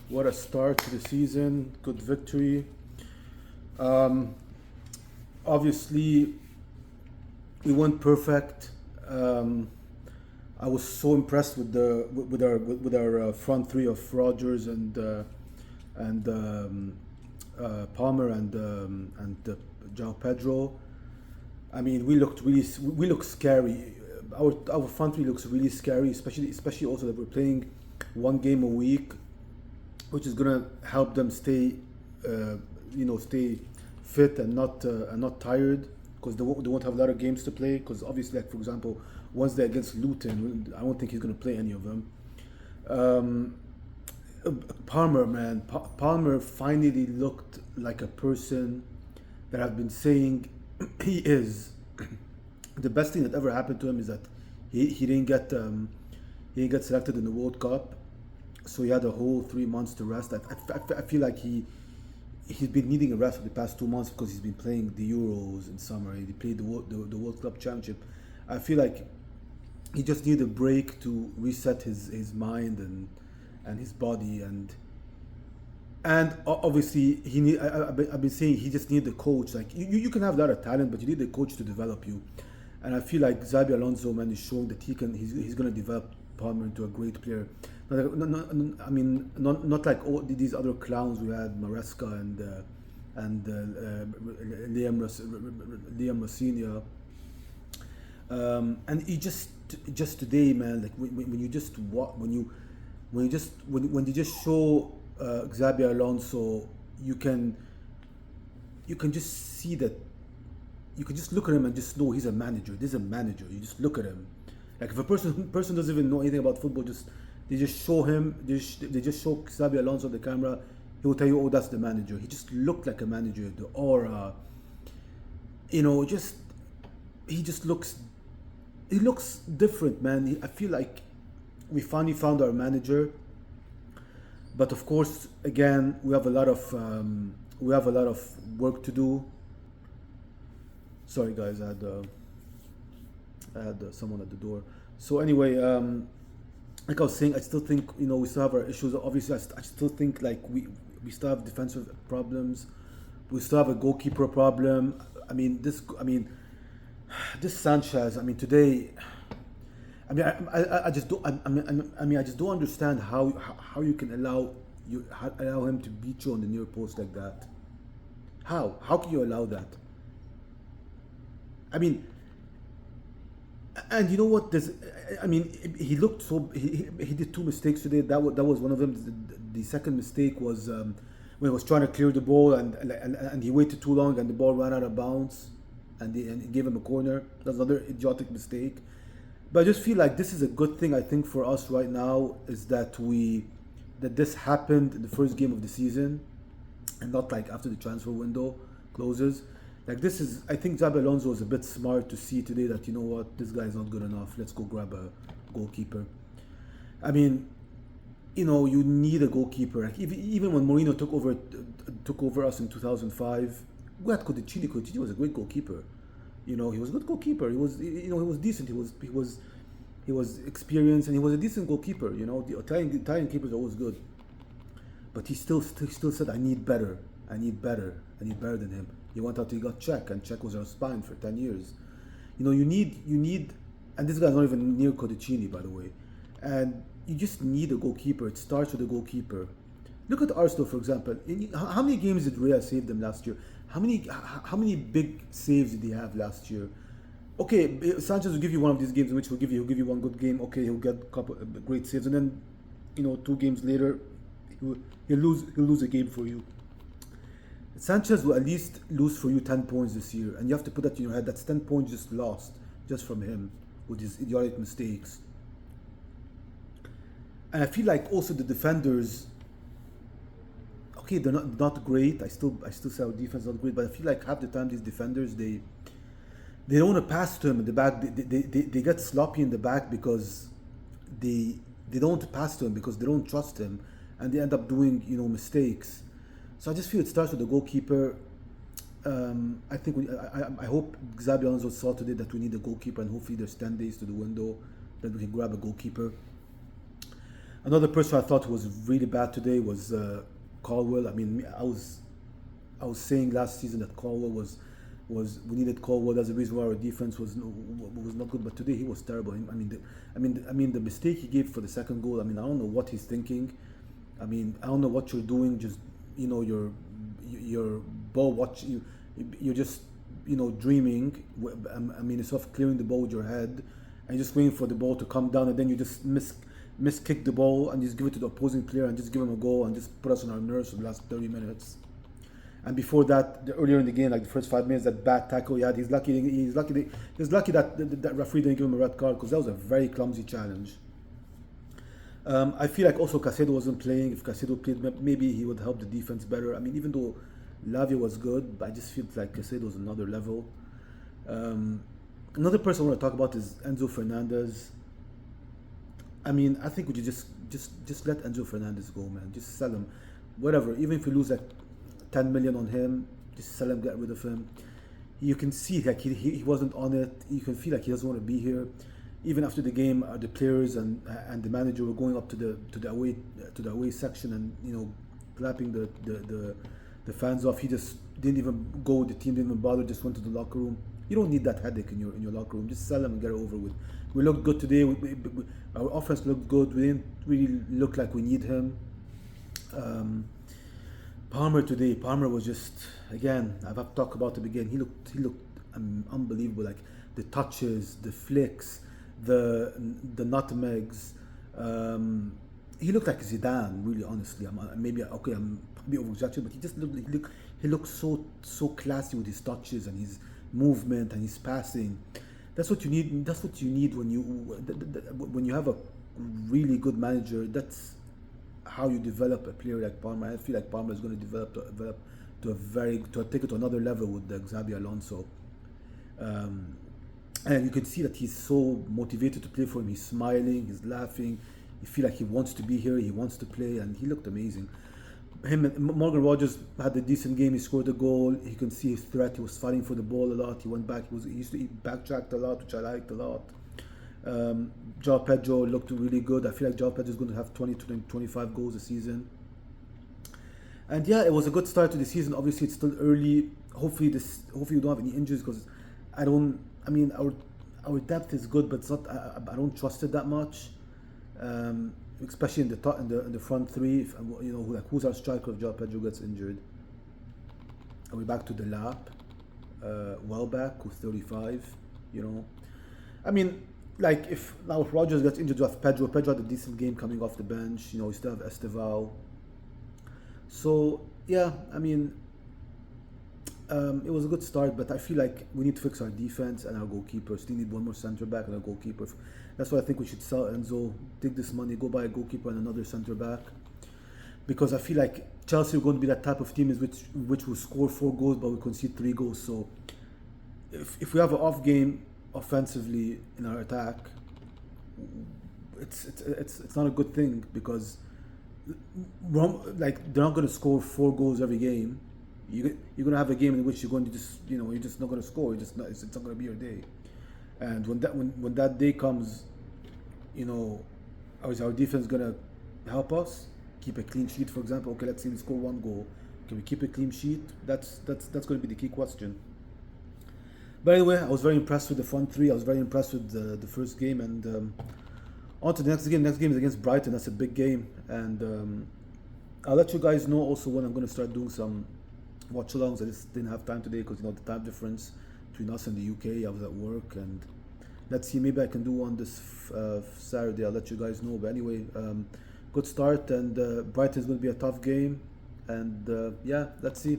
What a start to the season. Good victory. Um, Obviously, we weren't perfect. Um, I was so impressed with our front three of Rogers and Palmer and João Pedro. I mean, we looked scary. Our front three looks really scary, especially also that we're playing one game a week, which is gonna help them uh, stay fit and not tired because they won't have a lot of games to play. Because obviously, like for example, Wednesday against Luton, I don't think he's gonna play any of them. Um, Palmer, man, Palmer finally looked like a person that I've been saying he is. The best thing that ever happened to him is that he didn't get selected in the World Cup, so he had a whole 3 months to rest. I feel like he's been needing a rest for the past 2 months because he's been playing the Euros in summer. He played the World Club Championship. I feel like he just needed a break to reset his mind and his body and obviously he need. I've been saying he just need the coach. Like you can have a lot of talent, but you need the coach to develop you. And I feel like Xabi Alonso, man, is showing that he's going to develop Palmer into a great player. I mean, not like all these other clowns we had, Maresca and Liam Rossinia. And he just today, man, like when you just when you just show Xabi Alonso, you can just see that you can just look at him and just know he's a manager. This is a manager. You just look at him. Like if a person doesn't even know anything about football, they just show him. They just show Xabi Alonso on the camera. He will tell you, oh, that's the manager. He just looked like a manager. The aura, just he just looks. He looks different, man. I feel like we finally found our manager. But of course, again, we have a lot of work to do. Sorry, guys, I had someone at the door. So anyway, like I was saying, I still think we still have our issues. Obviously, I still think like we still have defensive problems. We still have a goalkeeper problem. This Sanchez. I mean, today. I just don't. I just don't understand how you can allow him to beat you on the near post like that. How can you allow that? I mean, and you know what? He looked so. He did two mistakes today. That was one of them. The second mistake was when he was trying to clear the ball and he waited too long and the ball ran out of bounds, and it gave him a corner. That's another idiotic mistake. But I just feel like this is a good thing. I think for us right now is that this happened in the first game of the season, and not like after the transfer window closes. Like this is, I think Xabi Alonso was a bit smart to see today that this guy is not good enough. Let's go grab a goalkeeper. I mean, you need a goalkeeper. Like even when Mourinho took over us in 2005, we had Codicini. Codicini was a great goalkeeper. He was a good goalkeeper. He was decent. He was experienced and he was a decent goalkeeper. The Italian keepers are always good. But he still said, I need better than him. He went out, he got Czech, and Czech was our spine for 10 years. You need, and this guy's not even near Codicini, by the way. And you just need a goalkeeper. It starts with a goalkeeper. Look at Arsenal, for example. How many games did Rea save them last year? How many big saves did he have last year? Okay, Sanchez will give you one of these games in which he'll give you one good game. Okay, he'll get a couple of great saves, and then 2 games later he'll lose a game for you. Sanchez will at least lose for you 10 points this year, and you have to put that in your head. That's 10 points just lost just from him with his idiotic mistakes. And I feel like also the defenders. Okay, they're not great. I still say our defense is not great, but I feel like half the time these defenders they don't want to pass to him in the back. They get sloppy in the back because they don't want to pass to him because they don't trust him, and they end up doing mistakes. So I just feel it starts with the goalkeeper. I think I hope Xabi Alonso saw today that we need a goalkeeper, and hopefully there's 10 days to the window that we can grab a goalkeeper. Another person I thought was really bad today was Caldwell. I mean, I was saying last season that Caldwell was we needed Caldwell. That's the reason why our defense was not good. But today he was terrible. I mean the mistake he gave for the second goal. I mean, I don't know what he's thinking. I mean, I don't know what you're doing. Just your ball watch you're just dreaming. I mean, instead of clearing the ball with your head and just waiting for the ball to come down, and then you just miss kick the ball and just give it to the opposing player and just give him a goal and just put us on our nerves for the last 30 minutes. And before that, earlier in the game, like the first 5 minutes, that bad tackle he had, he's lucky that that referee didn't give him a red card, because that was a very clumsy challenge. I feel like also Caicedo wasn't playing. If Caicedo played, maybe he would help the defense better. I mean, even though Lavia was good, but I just feel like Caicedo was another level. Another person I want to talk about is Enzo Fernandez. I mean, I think we should just let Enzo Fernandez go, man. Just sell him, whatever. Even if we lose like 10 million on him, just sell him, get rid of him. You can see like he wasn't on it. You can feel like he doesn't want to be here. Even after the game, the players and the manager were going up to the away section and clapping the fans off. He just didn't even go. The team didn't even bother. Just went to the locker room. You don't need that headache in your locker room. Just sell him and get it over with. We looked good today. Our offense looked good. We didn't really look like we need him. Palmer today. Palmer was just, again, I've talked about him again. He looked unbelievable. Like the touches, the flicks, the nutmegs. He looked like Zidane, really, honestly. I'm probably over-exaggerating, but he looked so classy with his touches and his movement and his passing. That's what you need. That's what you need when you have a really good manager. That's how you develop a player like Palmer. I feel like Palmer is going to develop to take it to another level with the Xabi Alonso. And you can see that he's so motivated to play for him. He's smiling, he's laughing. You feel like he wants to be here, he wants to play, and he looked amazing. Morgan Rogers had a decent game. He scored a goal. You can see his threat. He was fighting for the ball a lot. He went back. He used to backtracked a lot, which I liked a lot. João Pedro looked really good. I feel like João Pedro is going to have 20 to 25 goals a season. And yeah, it was a good start to the season. Obviously, it's still early. Hopefully we don't have any injuries, because our depth is good, but it's not. I don't trust it that much. Especially in the front three. Who's our striker if João Pedro gets injured? Are we back to the lap? Welbeck, who's 35. If Rogers gets injured, you have Pedro. Pedro had a decent game coming off the bench. We still have Estevao. So yeah, it was a good start, but I feel like we need to fix our defense and our goalkeeper. Still need one more centre back and a goalkeeper. That's why I think we should sell Enzo, take this money, go buy a goalkeeper and another centre back. Because I feel like Chelsea are going to be that type of team which will score 4 goals but will concede 3 goals. So if we have an off game offensively in our attack, it's not a good thing, because they're not going to score 4 goals every game. You're going to have a game in which you're going to just you're just not going to score. It's not going to be your day. And when that day comes, is our defense going to help us keep a clean sheet, for example? Okay, let's say we score 1 goal. Can we keep a clean sheet? That's going to be the key question. But anyway, I was very impressed with the front three. I was very impressed with the first game, and on to the next game. Next game is against Brighton. That's a big game, and I'll let you guys know also when I'm going to start doing some watch-alongs. I just didn't have time today because the time difference between us and the UK. I was at work, and let's see, maybe I can do one this Saturday. I'll let you guys know. But anyway, good start, and Brighton's going to be a tough game, and yeah, let's see.